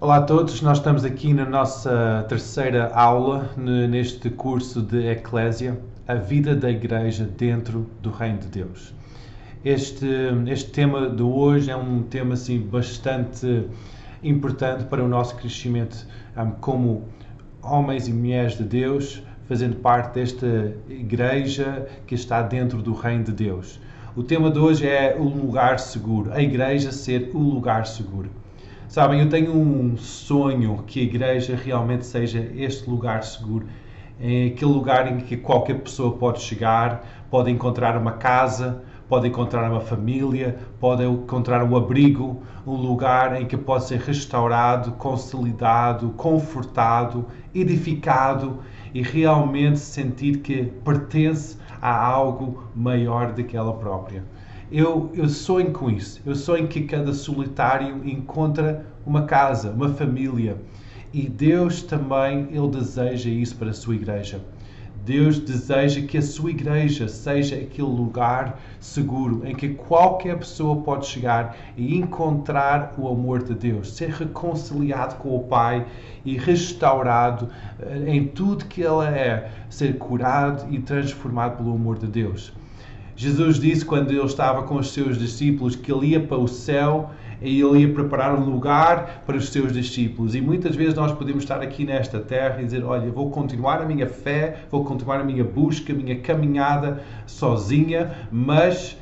Olá a todos, nós estamos aqui na nossa terceira aula neste curso de Eclésia, a vida da Igreja dentro do Reino de Deus. Este tema de hoje é um tema assim, bastante importante para o nosso crescimento como homens e mulheres de Deus, fazendo parte desta Igreja que está dentro do Reino de Deus. O tema de hoje é o lugar seguro, a Igreja ser o lugar seguro. Sabem, eu tenho um sonho que a igreja realmente seja este lugar seguro. É aquele lugar em que qualquer pessoa pode chegar, pode encontrar uma casa, pode encontrar uma família, pode encontrar um abrigo, um lugar em que pode ser restaurado, consolidado, confortado, edificado e realmente sentir que pertence a algo maior do que ela própria. Eu sonho com isso. Eu sonho que cada solitário encontra uma casa, uma família. E Deus também, Ele deseja isso para a sua igreja. Deus deseja que a sua igreja seja aquele lugar seguro em que qualquer pessoa pode chegar e encontrar o amor de Deus, ser reconciliado com o Pai e restaurado em tudo que ela é, ser curado e transformado pelo amor de Deus. Jesus disse quando ele estava com os seus discípulos que ele ia para o céu e ele ia preparar um lugar para os seus discípulos. E muitas vezes nós podemos estar aqui nesta terra e dizer, olha, vou continuar a minha fé, vou continuar a minha busca, a minha caminhada sozinha, mas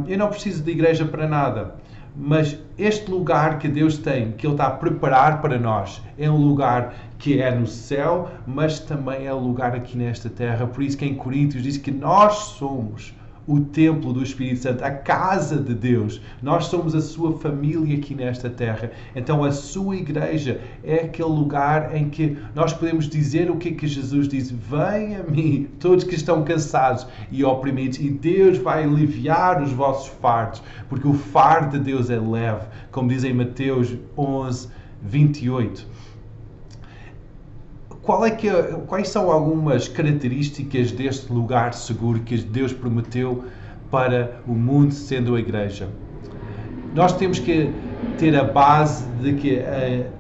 eu não preciso de igreja para nada. Mas este lugar que Deus tem, que Ele está a preparar para nós, é um lugar que é no céu, mas também é um lugar aqui nesta terra. Por isso que em Coríntios diz que nós somos o templo do Espírito Santo, a casa de Deus. Nós somos a sua família aqui nesta terra. Então a sua igreja é aquele lugar em que nós podemos dizer o que é que Jesus diz. Venham a mim, todos que estão cansados e oprimidos, e Deus vai aliviar os vossos fardos, porque o fardo de Deus é leve, como diz em Mateus 11, 28. Quais são algumas características deste lugar seguro que Deus prometeu para o mundo, sendo a igreja? Nós temos que ter a base de que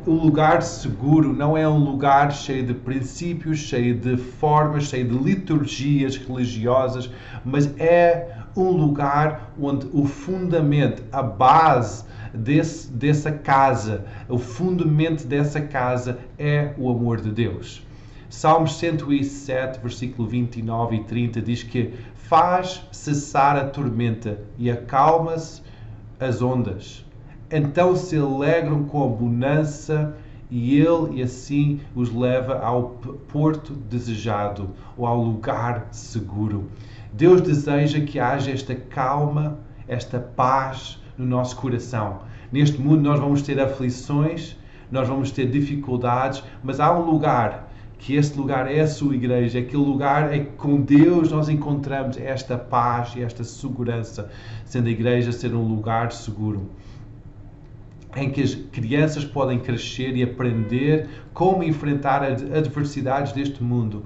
o lugar seguro não é um lugar cheio de princípios, cheio de formas, cheio de liturgias religiosas, mas é um lugar onde o fundamento, a base dessa casa, o fundamento dessa casa é o amor de Deus. Salmos 107, versículo 29 e 30 diz que faz cessar a tormenta e acalma-se as ondas. Então se alegram com a bonança e ele assim os leva ao porto desejado ou ao lugar seguro. Deus deseja que haja esta calma, esta paz no nosso coração. Neste mundo nós vamos ter aflições, nós vamos ter dificuldades, mas há um lugar, que este lugar é a sua igreja, aquele lugar é que com Deus nós encontramos esta paz e esta segurança, sendo a igreja ser um lugar seguro, em que as crianças podem crescer e aprender como enfrentar as adversidades deste mundo,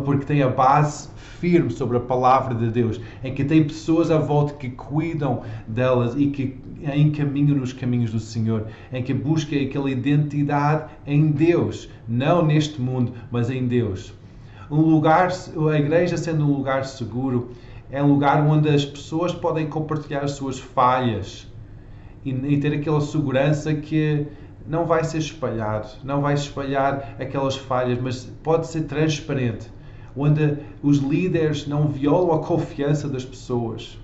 porque tem a base firme sobre a palavra de Deus, em que tem pessoas à volta que cuidam delas e que encaminham nos caminhos do Senhor, em que buscam aquela identidade em Deus, não neste mundo, mas em Deus. A igreja sendo um lugar seguro, é um lugar onde as pessoas podem compartilhar as suas falhas e ter aquela segurança que não vai ser espalhado, não vai espalhar aquelas falhas, mas pode ser transparente, onde os líderes não violam a confiança das pessoas,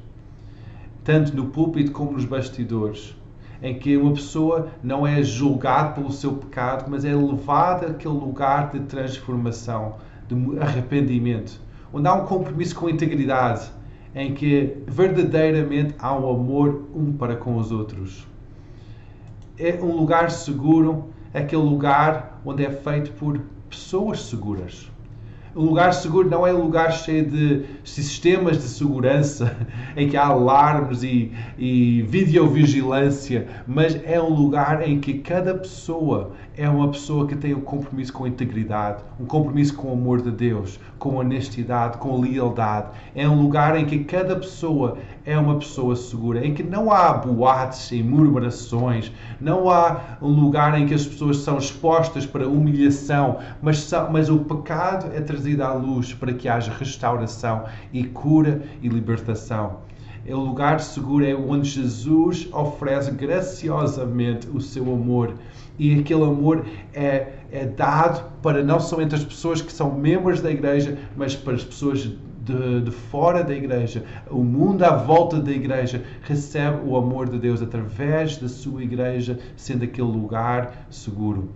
tanto no púlpito como nos bastidores, em que uma pessoa não é julgada pelo seu pecado, mas é levada àquele lugar de transformação, de arrependimento, onde há um compromisso com a integridade, em que verdadeiramente há um amor um para com os outros. É um lugar seguro, aquele lugar onde é feito por pessoas seguras. Um lugar seguro não é um lugar cheio de sistemas de segurança, em que há alarmes e videovigilância, mas é um lugar em que cada pessoa é uma pessoa que tem um compromisso com a integridade, um compromisso com o amor de Deus, com a honestidade, com a lealdade. É um lugar em que cada pessoa é uma pessoa segura, em que não há boates e murmurações, não há um lugar em que as pessoas são expostas para humilhação, mas o pecado é trazido à luz para que haja restauração e cura e libertação. O lugar seguro é onde Jesus oferece graciosamente o seu amor. E aquele amor é dado para não somente as pessoas que são membros da igreja, mas para as pessoas de fora da igreja. O mundo à volta da igreja recebe o amor de Deus através da sua igreja, sendo aquele lugar seguro.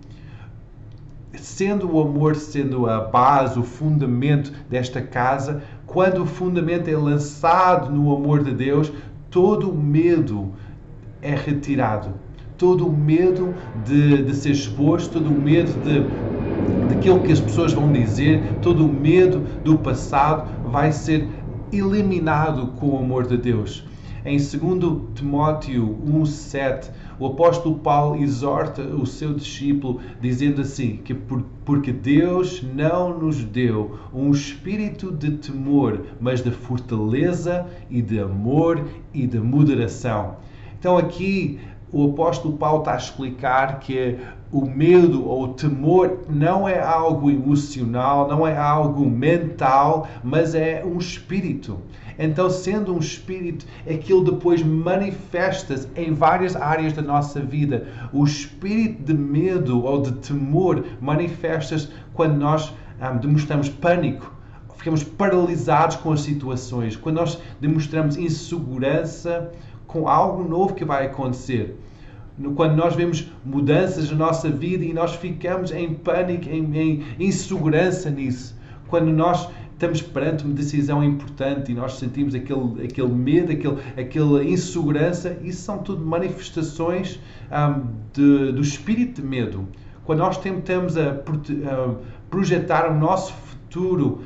Sendo o amor, sendo a base, o fundamento desta casa, quando o fundamento é lançado no amor de Deus, todo o medo é retirado. Todo o medo de ser exposto, todo o medo daquilo que as pessoas vão dizer, todo o medo do passado vai ser eliminado com o amor de Deus. Em 2 Timóteo 1,7, o apóstolo Paulo exorta o seu discípulo dizendo assim, que porque Deus não nos deu um espírito de temor, mas de fortaleza e de amor e de moderação. Então aqui o apóstolo Paulo está a explicar que o medo ou o temor não é algo emocional, não é algo mental, mas é um espírito. Então, sendo um espírito, aquilo depois manifesta-se em várias áreas da nossa vida. O espírito de medo ou de temor manifesta-se quando nós demonstramos pânico, ficamos paralisados com as situações, quando nós demonstramos insegurança com algo novo que vai acontecer. Quando nós vemos mudanças na nossa vida e nós ficamos em pânico, em insegurança nisso. Quando nós estamos perante uma decisão importante e nós sentimos aquele medo, aquela insegurança, isso são tudo manifestações do espírito de medo. Quando nós tentamos projetar o nosso futuro,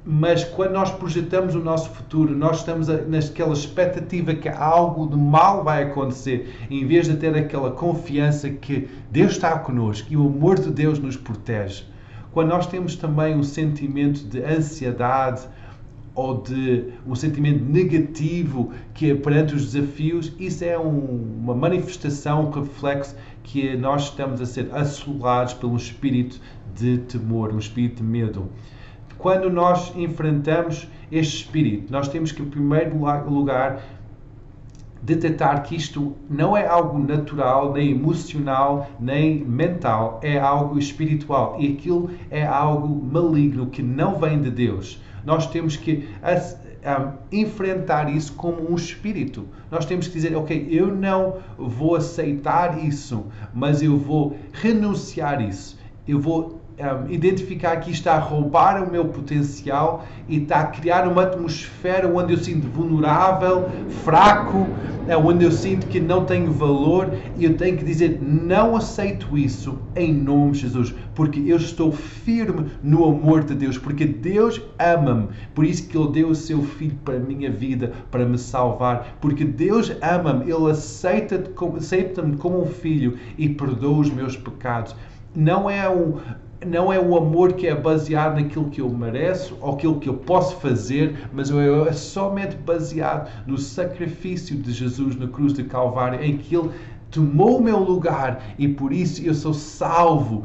mas quando nós projetamos o nosso futuro, nós estamos naquela expectativa que algo de mal vai acontecer, em vez de ter aquela confiança que Deus está connosco e o amor de Deus nos protege. Quando nós temos também um sentimento de ansiedade ou de um sentimento negativo que é perante os desafios, isso é uma manifestação, um reflexo que nós estamos a ser assolados pelo espírito de temor, um espírito de medo. Quando nós enfrentamos este espírito, nós temos que, em primeiro lugar, detectar que isto não é algo natural, nem emocional, nem mental, é algo espiritual. E aquilo é algo maligno que não vem de Deus. Nós temos que enfrentar isso como um espírito. Nós temos que dizer, ok, eu não vou aceitar isso, mas eu vou renunciar a isso. Eu vou identificar que está a roubar o meu potencial e está a criar uma atmosfera onde eu sinto vulnerável, fraco, onde eu sinto que não tenho valor, e eu tenho que dizer, não aceito isso em nome de Jesus, porque eu estou firme no amor de Deus, porque Deus ama-me, por isso que Ele deu o seu Filho para a minha vida, para me salvar, porque Deus ama-me, Ele aceita-me como um filho e perdoa os meus pecados. Não é o amor que é baseado naquilo que eu mereço ou aquilo que eu posso fazer, mas é somente baseado no sacrifício de Jesus na cruz de Calvário, em que Ele tomou o meu lugar e por isso eu sou salvo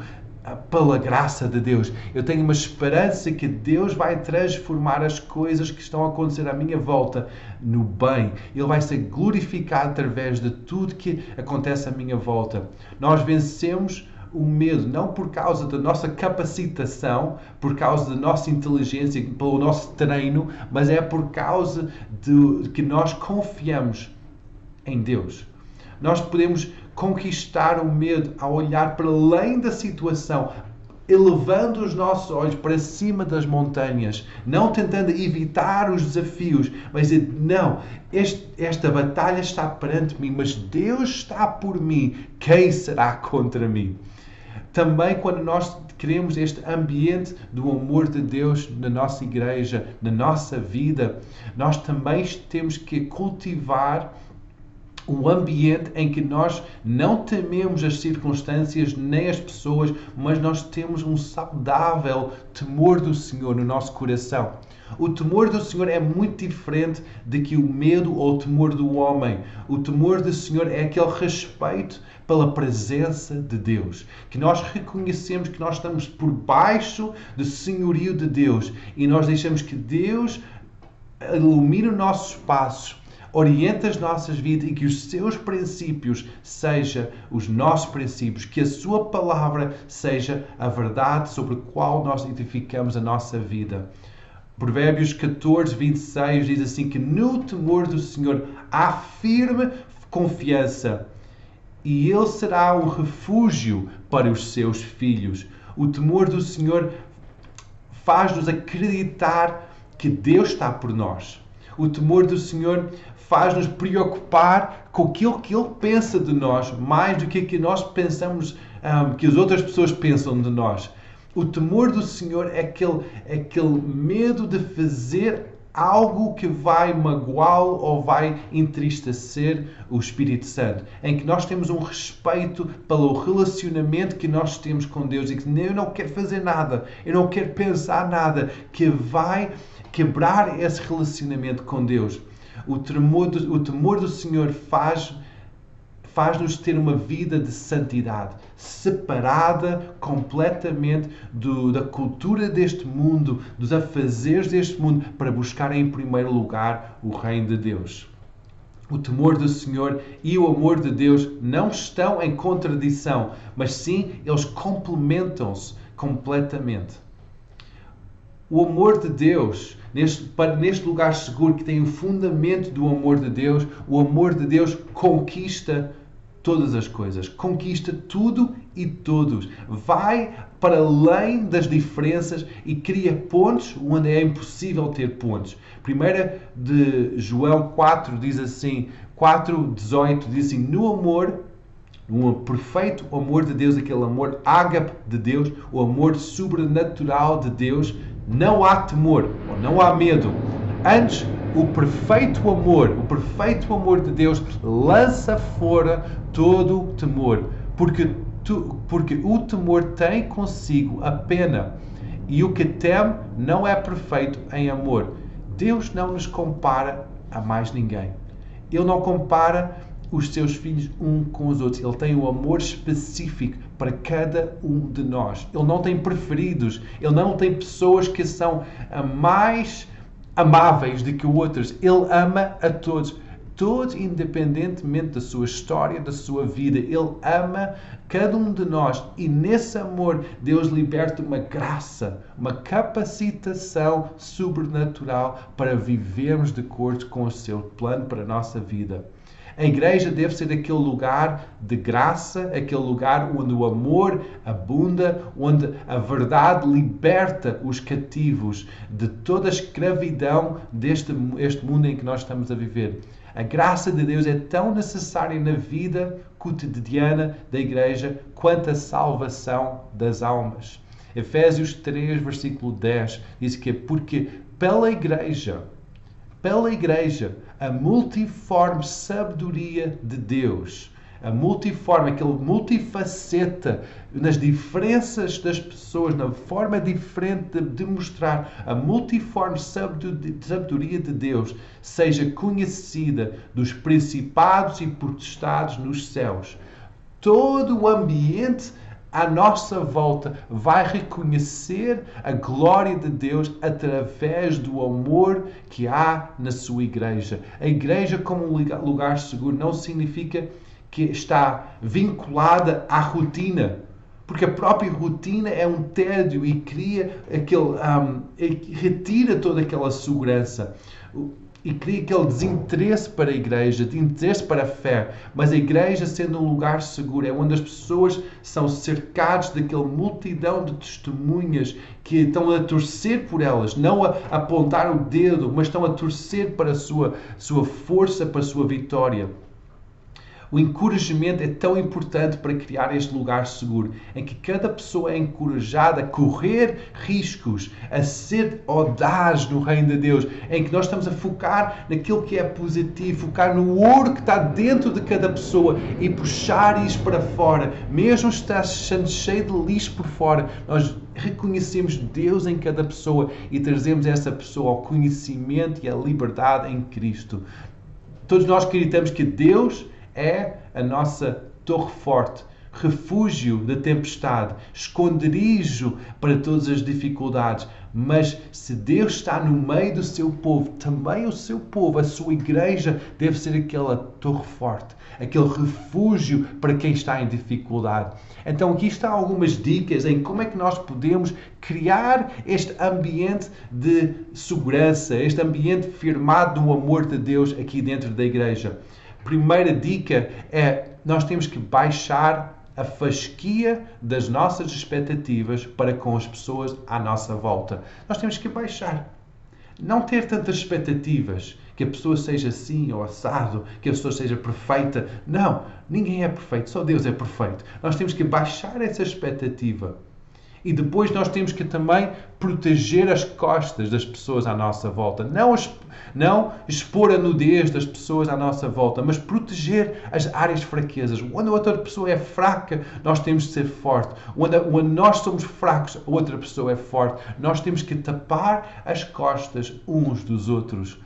pela graça de Deus. Eu tenho uma esperança que Deus vai transformar as coisas que estão a acontecer à minha volta no bem. Ele vai ser glorificado através de tudo que acontece à minha volta. Nós vencemos o medo, não por causa da nossa capacitação, por causa da nossa inteligência, pelo nosso treino, mas é por causa de que nós confiamos em Deus. Nós podemos conquistar o medo ao olhar para além da situação, elevando os nossos olhos para cima das montanhas, não tentando evitar os desafios, mas dizer, não, esta batalha está perante mim, mas Deus está por mim, quem será contra mim? Também quando nós queremos este ambiente do amor de Deus na nossa igreja, na nossa vida, nós também temos que cultivar um ambiente em que nós não tememos as circunstâncias nem as pessoas, mas nós temos um saudável temor do Senhor no nosso coração. O temor do Senhor é muito diferente de que o medo ou o temor do homem. O temor do Senhor é aquele respeito pela presença de Deus, que nós reconhecemos que nós estamos por baixo do senhorio de Deus e nós deixamos que Deus ilumine os nossos passos, orienta as nossas vidas e que os seus princípios sejam os nossos princípios, que a sua palavra seja a verdade sobre a qual nós edificamos a nossa vida. Provérbios 14, 26 diz assim que no temor do Senhor há firme confiança e Ele será um refúgio para os seus filhos. O temor do Senhor faz-nos acreditar que Deus está por nós. O temor do Senhor faz-nos preocupar com aquilo que Ele pensa de nós, mais do que nós pensamos, que as outras pessoas pensam de nós. O temor do Senhor é aquele medo de fazer algo que vai magoá-lo ou vai entristecer o Espírito Santo, em que nós temos um respeito pelo relacionamento que nós temos com Deus e que eu não quero fazer nada, eu não quero pensar nada que vai quebrar esse relacionamento com Deus. O temor do Senhor faz-nos ter uma vida de santidade, separada completamente da cultura deste mundo, dos afazeres deste mundo, para buscar em primeiro lugar o reino de Deus. O temor do Senhor e o amor de Deus não estão em contradição, mas sim, eles complementam-se completamente. O amor de Deus, neste lugar seguro que tem o fundamento do amor de Deus, o amor de Deus conquista todas as coisas, conquista tudo e todos, vai para além das diferenças e cria pontes onde é impossível ter pontes. 1 de João 4 diz assim, 4:18 diz assim, no amor, um perfeito amor de Deus, aquele amor ágape de Deus, o amor sobrenatural de Deus, não há temor, ou não há medo. Antes, o perfeito amor de Deus lança fora todo o temor, porque o temor tem consigo a pena, e o que teme não é perfeito em amor. Deus não nos compara a mais ninguém. Ele não compara os seus filhos um com os outros. Ele tem um amor específico para cada um de nós. Ele não tem preferidos. Ele não tem pessoas que são mais amáveis do que outras. Ele ama a todos. Todos, independentemente da sua história, da sua vida. Ele ama cada um de nós. E nesse amor, Deus liberta uma graça, uma capacitação sobrenatural para vivermos de acordo com o seu plano para a nossa vida. A igreja deve ser aquele lugar de graça, aquele lugar onde o amor abunda, onde a verdade liberta os cativos de toda a escravidão deste mundo em que nós estamos a viver. A graça de Deus é tão necessária na vida cotidiana da igreja quanto a salvação das almas. Efésios 3, versículo 10 diz que porque pela igreja, a multiforme sabedoria de Deus, aquele multifaceta nas diferenças das pessoas, na forma diferente de mostrar a multiforme sabedoria de Deus, seja conhecida dos principados e potestades nos céus. Todo o ambiente à nossa volta vai reconhecer a glória de Deus através do amor que há na sua igreja. A igreja como um lugar seguro não significa que está vinculada à rotina, porque a própria rotina é um tédio e cria retira toda aquela segurança. E cria aquele desinteresse para a igreja, de interesse para a fé. Mas a igreja, sendo um lugar seguro, é onde as pessoas são cercadas daquela multidão de testemunhas que estão a torcer por elas, não a apontar o dedo, mas estão a torcer para a sua força, para a sua vitória. O encorajamento é tão importante para criar este lugar seguro, em que cada pessoa é encorajada a correr riscos, a ser audaz no reino de Deus, em que nós estamos a focar naquilo que é positivo, focar no ouro que está dentro de cada pessoa e puxar isso para fora. Mesmo está sendo cheio de lixo por fora, nós reconhecemos Deus em cada pessoa e trazemos essa pessoa ao conhecimento e à liberdade em Cristo. Todos nós acreditamos que Deus é a nossa torre forte, refúgio da tempestade, esconderijo para todas as dificuldades. Mas se Deus está no meio do seu povo, também o seu povo, a sua igreja, deve ser aquela torre forte, aquele refúgio para quem está em dificuldade. Então aqui estão algumas dicas em como é que nós podemos criar este ambiente de segurança, este ambiente firmado no amor de Deus aqui dentro da igreja. Primeira dica é: nós temos que baixar a fasquia das nossas expectativas para com as pessoas à nossa volta. Nós temos que baixar. Não ter tantas expectativas, que a pessoa seja assim ou assado, que a pessoa seja perfeita. Não, ninguém é perfeito, só Deus é perfeito. Nós temos que baixar essa expectativa. E depois nós temos que também proteger as costas das pessoas à nossa volta. Não expor a nudez das pessoas à nossa volta, mas proteger as áreas fraquezas. Onde a outra pessoa é fraca, nós temos de ser forte. Onde nós somos fracos, a outra pessoa é forte. Nós temos que tapar as costas uns dos outros.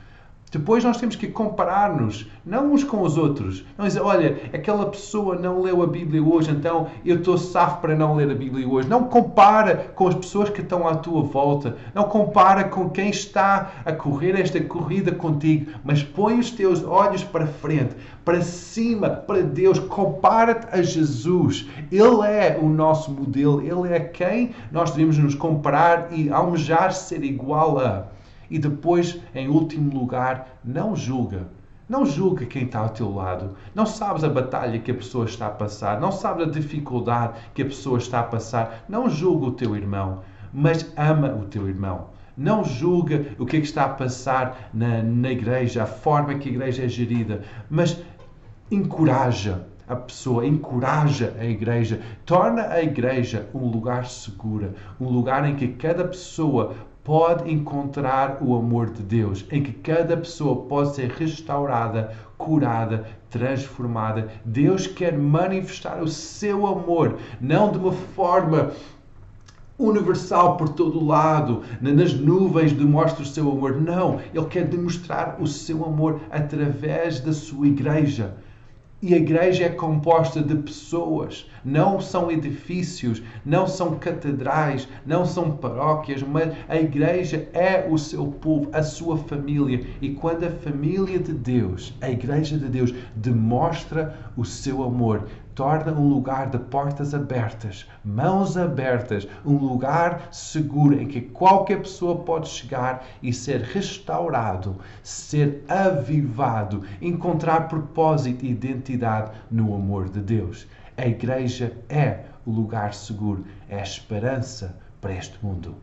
Depois nós temos que comparar-nos, não uns com os outros. Não dizer, olha, aquela pessoa não leu a Bíblia hoje, então eu estou safo para não ler a Bíblia hoje. Não compara com as pessoas que estão à tua volta. Não compara com quem está a correr esta corrida contigo. Mas põe os teus olhos para frente, para cima, para Deus. Compara-te a Jesus. Ele é o nosso modelo. Ele é quem nós devemos nos comparar e almejar ser igual a. E depois, em último lugar, não julga. Não julga quem está ao teu lado. Não sabes a batalha que a pessoa está a passar. Não sabes a dificuldade que a pessoa está a passar. Não julga o teu irmão, mas ama o teu irmão. Não julga o que é que está a passar na igreja, a forma que a igreja é gerida, mas encoraja a pessoa, encoraja a igreja, torna a igreja um lugar seguro, um lugar em que cada pessoa pode encontrar o amor de Deus, em que cada pessoa pode ser restaurada, curada, transformada. Deus quer manifestar o seu amor, não de uma forma universal por todo o lado, nas nuvens demonstra o seu amor. Não, Ele quer demonstrar o seu amor através da sua igreja. E a igreja é composta de pessoas, não são edifícios, não são catedrais, não são paróquias, mas a igreja é o seu povo, a sua família. E quando a família de Deus, a igreja de Deus, demonstra o seu amor, torna um lugar de portas abertas, mãos abertas, um lugar seguro em que qualquer pessoa pode chegar e ser restaurado, ser avivado, encontrar propósito e identidade no amor de Deus. A igreja é o lugar seguro, é a esperança para este mundo.